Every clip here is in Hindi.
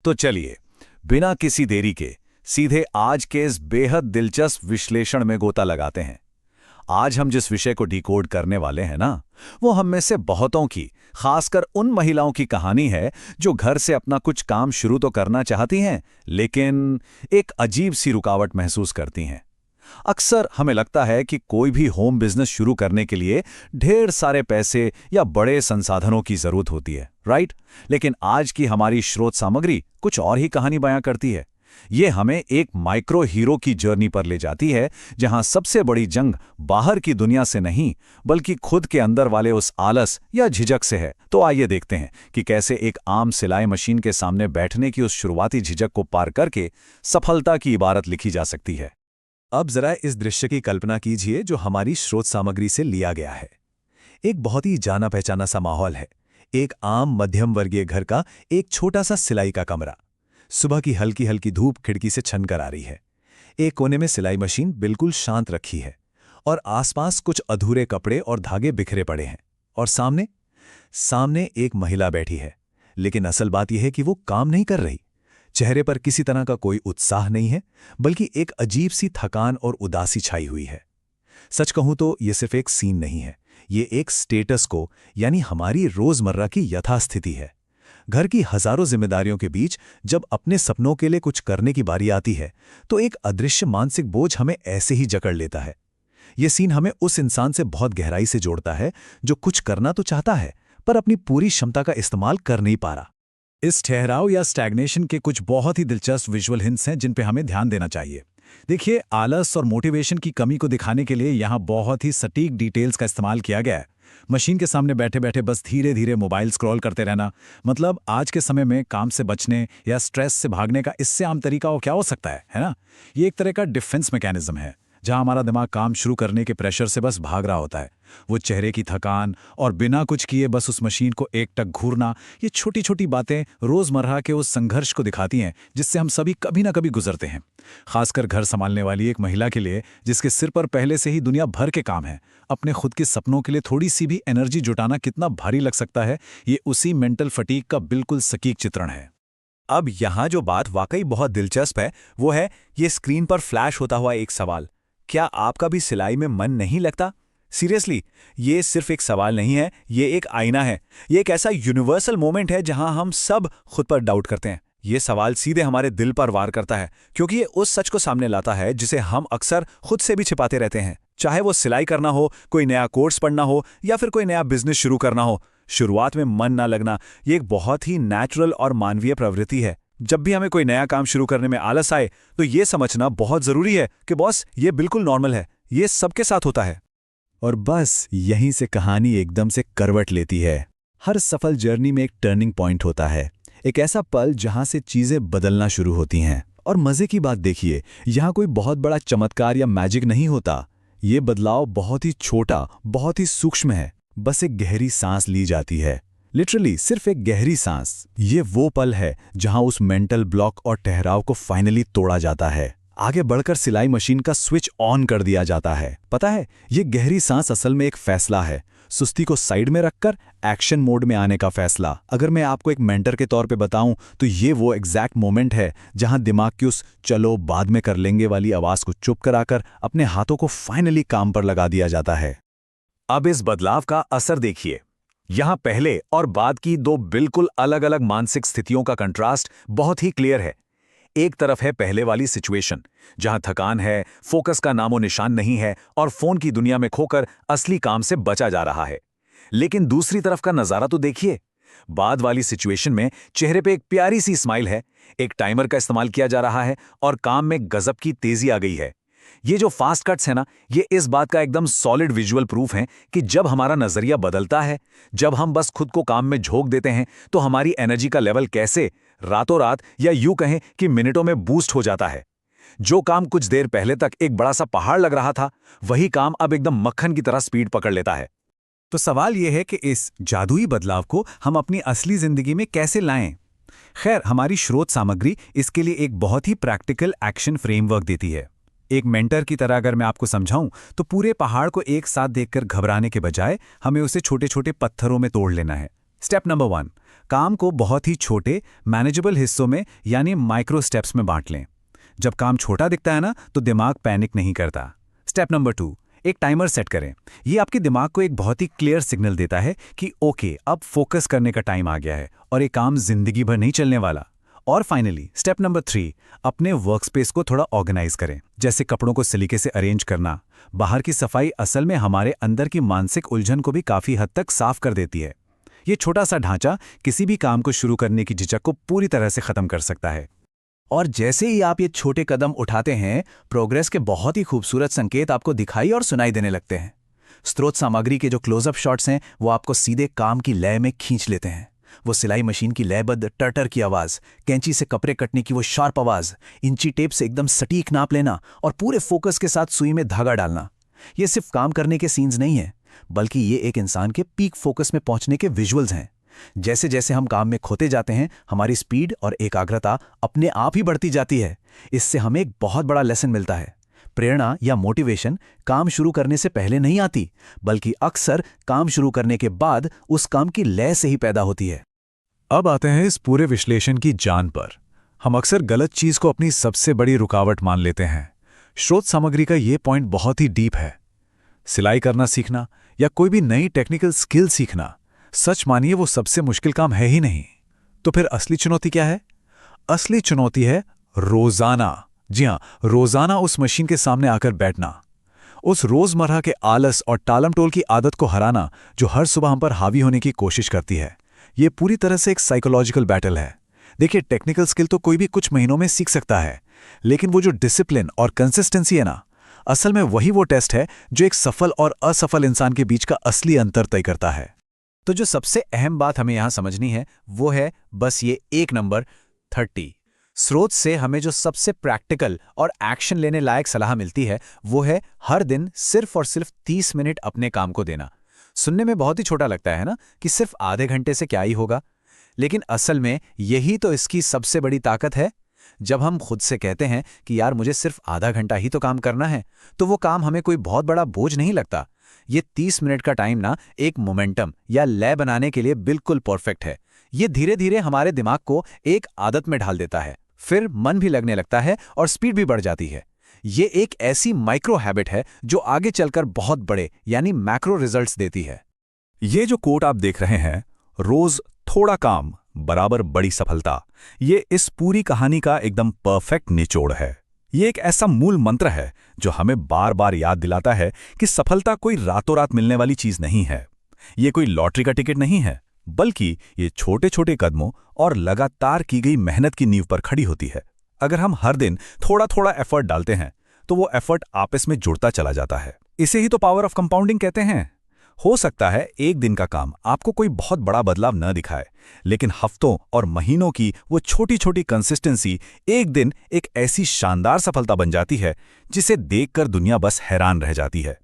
तो चलिए, बिना किसी देरी के सीधे आज के इस बेहद दिलचस्प विश्लेषण में गोता लगाते हैं। आज हम जिस विषय को डिकोड करने वाले हैं ना, वो हम में से बहुतों की, खासकर उन महिलाओं की कहानी है जो घर से अपना कुछ काम शुरू तो करना चाहती हैं, लेकिन एक अजीब सी रुकावट महसूस करती हैं। अक्सर हमें लगता है कि कोई भी होम बिजनेस शुरू करने के लिए ढेर सारे पैसे या बड़े संसाधनों की जरूरत होती है, राइट? लेकिन आज की हमारी स्रोत सामग्री कुछ और ही कहानी बयां करती है। ये हमें एक माइक्रो हीरो की जर्नी पर ले जाती है, जहां सबसे बड़ी जंग बाहर की दुनिया से नहीं, बल्कि खुद के अंदर वाले उस आलस या झिझक से है। तो आइए देखते हैं कि कैसे एक आम सिलाई मशीन के सामने बैठने की उस शुरुआती झिझक को पार करके सफलता की इबारत लिखी जा सकती है। अब जरा इस दृश्य की कल्पना कीजिए जो हमारी स्रोत सामग्री से लिया गया है। एक बहुत ही जाना पहचाना सा माहौल है। एक आम मध्यम वर्गीय घर का एक छोटा सा सिलाई का कमरा। सुबह की हल्की हल्की धूप खिड़की से छनकर आ रही है। एक कोने में सिलाई मशीन बिल्कुल शांत रखी है और आसपास कुछ अधूरे कपड़े और धागे बिखरे पड़े हैं। और सामने एक महिला बैठी है, लेकिन असल बात यह है कि वो काम नहीं कर रही। चेहरे पर किसी तरह का कोई उत्साह नहीं है, बल्कि एक अजीब सी थकान और उदासी छाई हुई है। सच कहूं तो ये सिर्फ एक सीन नहीं है, ये एक स्टेटस को, यानी हमारी रोजमर्रा की यथास्थिति है। घर की हजारों जिम्मेदारियों के बीच जब अपने सपनों के लिए कुछ करने की बारी आती है, तो एक अदृश्य मानसिक बोझ हमें ऐसे ही जकड़ लेता है। ये सीन हमें उस इंसान से बहुत गहराई से जोड़ता है जो कुछ करना तो चाहता है, पर अपनी पूरी क्षमता का इस्तेमाल कर नहीं पा रहा। इस ठहराव या स्टैग्नेशन के कुछ बहुत ही दिलचस्प विजुअल हिंट्स हैं जिन पे हमें ध्यान देना चाहिए। देखिए, आलस और मोटिवेशन की कमी को दिखाने के लिए यहाँ बहुत ही सटीक डिटेल्स का इस्तेमाल किया गया है। मशीन के सामने बैठे बैठे बस धीरे धीरे मोबाइल स्क्रॉल करते रहना, मतलब आज के समय में काम से बचने या स्ट्रेस से भागने का इससे आम तरीका क्या हो सकता है ना? ये एक तरह का डिफेंस मैकेनिज्म है, जहां हमारा दिमाग काम शुरू करने के प्रेशर से बस भाग रहा होता है। वो चेहरे की थकान और बिना कुछ किए बस उस मशीन को एकटक घूरना, ये छोटी छोटी बातें रोजमर्रा के उस संघर्ष को दिखाती हैं जिससे हम सभी कभी ना कभी गुजरते हैं। खासकर घर संभालने वाली एक महिला के लिए, जिसके सिर पर पहले से ही दुनिया भर के काम है, अपने खुद के सपनों के लिए थोड़ी सी भी एनर्जी जुटाना कितना भारी लग सकता है, ये उसी मेंटल फटीग का बिल्कुल सटीक चित्रण है। अब यहाँ जो बात वाकई बहुत दिलचस्प है, वो है ये स्क्रीन पर फ्लैश होता हुआ एक सवाल: क्या आपका भी सिलाई में मन नहीं लगता? सीरियसली, ये सिर्फ एक सवाल नहीं है, ये एक आईना है। ये एक ऐसा यूनिवर्सल मोमेंट है जहां हम सब खुद पर डाउट करते हैं। ये सवाल सीधे हमारे दिल पर वार करता है, क्योंकि ये उस सच को सामने लाता है जिसे हम अक्सर खुद से भी छिपाते रहते हैं। चाहे वो सिलाई करना हो, कोई नया कोर्स पढ़ना हो, या फिर कोई नया बिजनेस शुरू करना हो, शुरुआत में मन ना लगना ये एक बहुत ही नेचुरल और मानवीय प्रवृत्ति है। जब भी हमें कोई नया काम शुरू करने में आलस आए, तो ये समझना बहुत जरूरी है कि बॉस, ये बिल्कुल नॉर्मल है, ये सबके साथ होता है। और बस यहीं से कहानी एकदम से करवट लेती है। हर सफल जर्नी में एक टर्निंग पॉइंट होता है, एक ऐसा पल जहां से चीजें बदलना शुरू होती हैं। और मजे की बात देखिए, यहां कोई बहुत बड़ा चमत्कार या मैजिक नहीं होता। ये बदलाव बहुत ही छोटा, बहुत ही सूक्ष्म है। बस एक गहरी सांस ली जाती है, लिटरली सिर्फ एक गहरी सांस। ये वो पल है जहां उस मेंटल ब्लॉक और ठहराव को फाइनली तोड़ा जाता है। आगे बढ़कर सिलाई मशीन का स्विच ऑन कर दिया जाता है। पता है, ये गहरी सांस असल में एक फैसला है, सुस्ती को साइड में रखकर एक्शन मोड में आने का फैसला। अगर मैं आपको एक मेंटर के तौर पे बताऊं, तो ये वो एग्जैक्ट मोमेंट है जहां दिमाग की उस चलो बाद में कर लेंगे वाली आवाज को चुप कराकर अपने हाथों को फाइनली काम पर लगा दिया जाता है। अब इस बदलाव का असर देखिए। यहां पहले और बाद की दो बिल्कुल अलग अलग मानसिक स्थितियों का कंट्रास्ट बहुत ही क्लियर है। एक तरफ है पहले वाली सिचुएशन, जहां थकान है, फोकस का नामो निशान नहीं है और फोन की दुनिया में खोकर असली काम से बचा जा रहा है। लेकिन दूसरी तरफ का नजारा तो देखिए। बाद वाली सिचुएशन में चेहरे पे एक प्यारी सी स्माइल है, एक टाइमर का इस्तेमाल किया जा रहा है और काम में गजब की तेजी आ गई है। ये जो फास्ट कट्स है ना, ये इस बात का एकदम सॉलिड विजुअल प्रूफ है कि जब हमारा नजरिया बदलता है, जब हम बस खुद को काम में झोंक देते हैं, तो हमारी एनर्जी का लेवल कैसे रातों रात, या यूं कहें कि मिनटों में बूस्ट हो जाता है। जो काम कुछ देर पहले तक एक बड़ा सा पहाड़ लग रहा था, वही काम अब एकदम मक्खन की तरह स्पीड पकड़ लेता है। तो सवाल यह है कि इस जादुई बदलाव को हम अपनी असली जिंदगी में कैसे लाएं? खैर, हमारी स्रोत सामग्री इसके लिए एक बहुत ही प्रैक्टिकल एक्शन फ्रेमवर्क देती है। एक मेंटर की तरह अगर मैं आपको समझाऊं, तो पूरे पहाड़ को एक साथ देखकर घबराने के बजाय हमें उसे छोटे छोटे पत्थरों में तोड़ लेना है। स्टेप नंबर 1, काम को बहुत ही छोटे मैनेजेबल हिस्सों में यानी माइक्रो स्टेप्स में बांट लें। जब काम छोटा दिखता है ना तो दिमाग पैनिक नहीं करता। स्टेप नंबर 2, एक टाइमर सेट करें। ये आपके दिमाग को एक बहुत ही क्लियर सिग्नल देता है कि ओके, अब फोकस करने का टाइम आ गया है और ये काम जिंदगी भर नहीं चलने वाला। और फाइनली स्टेप नंबर 3, अपने वर्कस्पेस को थोड़ा ऑर्गेनाइज करें, जैसे कपड़ों को सलीके से अरेंज करना। बाहर की सफाई असल में हमारे अंदर की मानसिक उलझन को भी काफी हद तक साफ कर देती है। ये छोटा सा ढांचा किसी भी काम को शुरू करने की झिझक को पूरी तरह से खत्म कर सकता है। और जैसे ही आप ये छोटे कदम उठाते हैं, प्रोग्रेस के बहुत ही खूबसूरत संकेत आपको दिखाई और सुनाई देने लगते हैं। स्रोत सामग्री के जो क्लोजअप शॉट्स हैं वो आपको सीधे काम की लय में खींच लेते हैं। वो सिलाई मशीन की लयबद्ध टर्टर की आवाज़, कैंची से कपड़े कटने की वो शार्प आवाज़, इंची टेप से एकदम सटीक नाप लेना और पूरे फोकस के साथ सुई में धागा डालना। ये सिर्फ काम करने के सीन्स नहीं है, बल्कि ये एक इंसान के पीक फोकस में पहुंचने के विजुअल्स हैं। जैसे जैसे हम काम में खोते जाते हैं, हमारी स्पीड और एकाग्रता अपने आप ही बढ़ती जाती है। इससे हमें एक बहुत बड़ा लेसन मिलता है। प्रेरणा या मोटिवेशन काम शुरू करने से पहले नहीं आती, बल्कि अक्सर काम शुरू करने के बाद उस काम की लय से ही पैदा होती है। अब आते हैं इस पूरे विश्लेषण की जान पर। हम अक्सर गलत चीज को अपनी सबसे बड़ी रुकावट मान लेते हैं। स्रोत सामग्री का ये पॉइंट बहुत ही डीप है। सिलाई करना सीखना या कोई भी नई टेक्निकल स्किल सीखना, सच मानिए वो सबसे मुश्किल काम है ही नहीं। तो फिर असली चुनौती क्या है? असली चुनौती है रोजाना, जी हां, रोजाना उस मशीन के सामने आकर बैठना। उस रोजमर्रा के आलस और टालमटोल की आदत को हराना जो हर सुबह हम पर हावी होने की कोशिश करती है। ये पूरी तरह से एक साइकोलॉजिकल बैटल है। देखिए, टेक्निकल स्किल तो कोई भी कुछ महीनों में सीख सकता है, लेकिन वो जो डिसिप्लिन और कंसिस्टेंसी है ना, असल में वही वो टेस्ट है जो एक सफल और असफल इंसान के बीच का असली अंतर तय करता है। तो जो सबसे अहम बात हमें यहां समझनी है वो है बस ये एक नंबर 30। स्रोत से हमें जो सबसे प्रैक्टिकल और एक्शन लेने लायक सलाह मिलती है वो है हर दिन सिर्फ और सिर्फ 30 मिनट अपने काम को देना। सुनने में बहुत ही छोटा लगता है ना कि सिर्फ आधे घंटे से क्या ही होगा, लेकिन असल में यही तो इसकी सबसे बड़ी ताकत है। जब हम खुद से कहते हैं कि यार मुझे सिर्फ आधा घंटा ही तो काम करना है, तो वो काम हमें कोई बहुत बड़ा बोझ नहीं लगता। ये 30 मिनट का टाइम ना एक मोमेंटम या लय बनाने के लिए बिल्कुल परफेक्ट है। ये धीरे धीरे हमारे दिमाग को एक आदत में ढाल देता है, फिर मन भी लगने लगता है और स्पीड भी बढ़ जाती है। ये एक ऐसी माइक्रो हैबिट है जो आगे चलकर बहुत बड़े यानी मैक्रो रिजल्ट्स देती है। ये जो कोट आप देख रहे हैं, रोज थोड़ा काम बराबर बड़ी सफलता, ये इस पूरी कहानी का एकदम परफेक्ट निचोड़ है। ये एक ऐसा मूल मंत्र है जो हमें बार बार याद दिलाता है कि सफलता कोई रातों रात मिलने वाली चीज नहीं है। ये कोई लॉटरी का टिकट नहीं है, बल्कि ये छोटे छोटे कदमों और लगातार की गई मेहनत की नींव पर खड़ी होती है। अगर हम हर दिन थोड़ा थोड़ा एफर्ट डालते हैं तो वो एफर्ट आपस में जुड़ता चला जाता है। इसे ही तो पावर ऑफ कंपाउंडिंग कहते हैं। हो सकता है एक दिन का काम आपको कोई बहुत बड़ा बदलाव न दिखाए, लेकिन हफ्तों और महीनों की वो छोटी छोटी कंसिस्टेंसी एक दिन एक ऐसी शानदार सफलता बन जाती है जिसे देखकर दुनिया बस हैरान रह जाती है।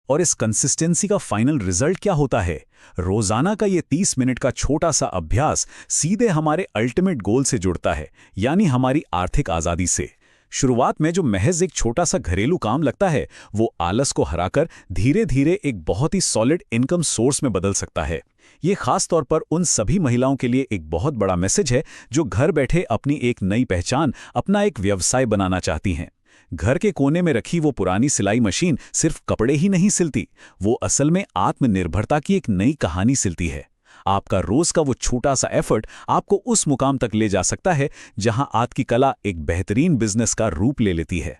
और इस कंसिस्टेंसी का फाइनल रिजल्ट क्या होता है? रोजाना का ये 30 मिनट का छोटा सा अभ्यास सीधे हमारे अल्टीमेट गोल से जुड़ता है, यानी हमारी आर्थिक आजादी से। शुरुआत में जो महज एक छोटा सा घरेलू काम लगता है, वो आलस को हराकर धीरे धीरे एक बहुत ही सॉलिड इनकम सोर्स में बदल सकता है। ये खास तौर पर उन सभी महिलाओं के लिए एक बहुत बड़ा मैसेज है जो घर बैठे अपनी एक नई पहचान, अपना एक व्यवसाय बनाना चाहती हैं। घर के कोने में रखी वो पुरानी सिलाई मशीन सिर्फ कपड़े ही नहीं सिलती, वो असल में आत्मनिर्भरता की एक नई कहानी सिलती है। आपका रोज का वो छोटा सा एफर्ट आपको उस मुकाम तक ले जा सकता है जहां आपकी कला एक बेहतरीन बिजनेस का रूप ले लेती है।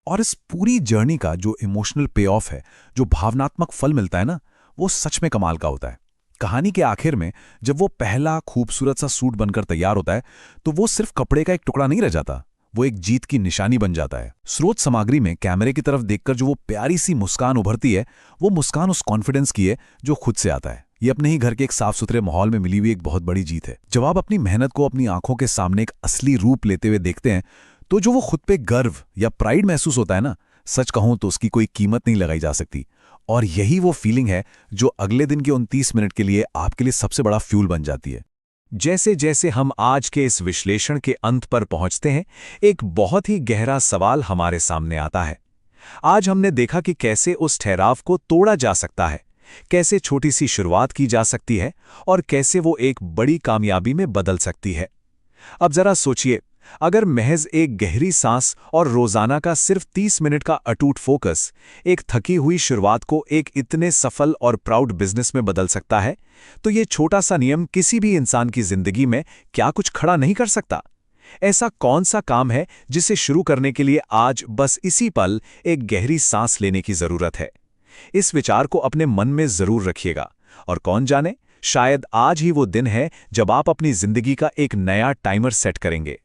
और इस पूरी जर्नी का जो इमोशनल पे ऑफ है, जो भावनात्मक फल मिलता है ना, वो सच में कमाल का होता है। कहानी के आखिर में जब वो पहला खूबसूरत सा सूट बनकर तैयार होता है, तो वो सिर्फ कपड़े का एक टुकड़ा नहीं रह जाता, वो एक जीत की निशानी बन जाता है। स्रोत सामग्री में कैमरे की तरफ देखकर जो वो प्यारी सी मुस्कान उभरती है, वो मुस्कान उस कॉन्फिडेंस की है जो खुद से आता है। ये अपने ही घर के एक साफ सुथरे माहौल में मिली हुई एक बहुत बड़ी जीत है। जब आप अपनी मेहनत को अपनी आंखों के सामने एक असली रूप लेते हुए देखते हैं, तो जो वो खुद पे गर्व या प्राइड महसूस होता है ना, सच कहूं तो उसकी कोई कीमत नहीं लगाई जा सकती। और यही वो फीलिंग है जो अगले दिन के 29 मिनट के लिए आपके लिए सबसे बड़ा फ्यूल बन जाती है। जैसे जैसे हम आज के इस विश्लेषण के अंत पर पहुंचते हैं, एक बहुत ही गहरा सवाल हमारे सामने आता है। आज हमने देखा कि कैसे उस ठहराव को तोड़ा जा सकता है, कैसे छोटी सी शुरुआत की जा सकती है और कैसे वो एक बड़ी कामयाबी में बदल सकती है। अब जरा सोचिए, अगर महज एक गहरी सांस और रोजाना का सिर्फ 30 मिनट का अटूट फोकस एक थकी हुई शुरुआत को एक इतने सफल और प्राउड बिजनेस में बदल सकता है, तो ये छोटा सा नियम किसी भी इंसान की जिंदगी में क्या कुछ खड़ा नहीं कर सकता? ऐसा कौन सा काम है जिसे शुरू करने के लिए आज बस इसी पल एक गहरी सांस लेने की जरूरत है? इस विचार को अपने मन में जरूर रखिएगा, और कौन जाने, शायद आज ही वो दिन है जब आप अपनी जिंदगी का एक नया टाइमर सेट करेंगे।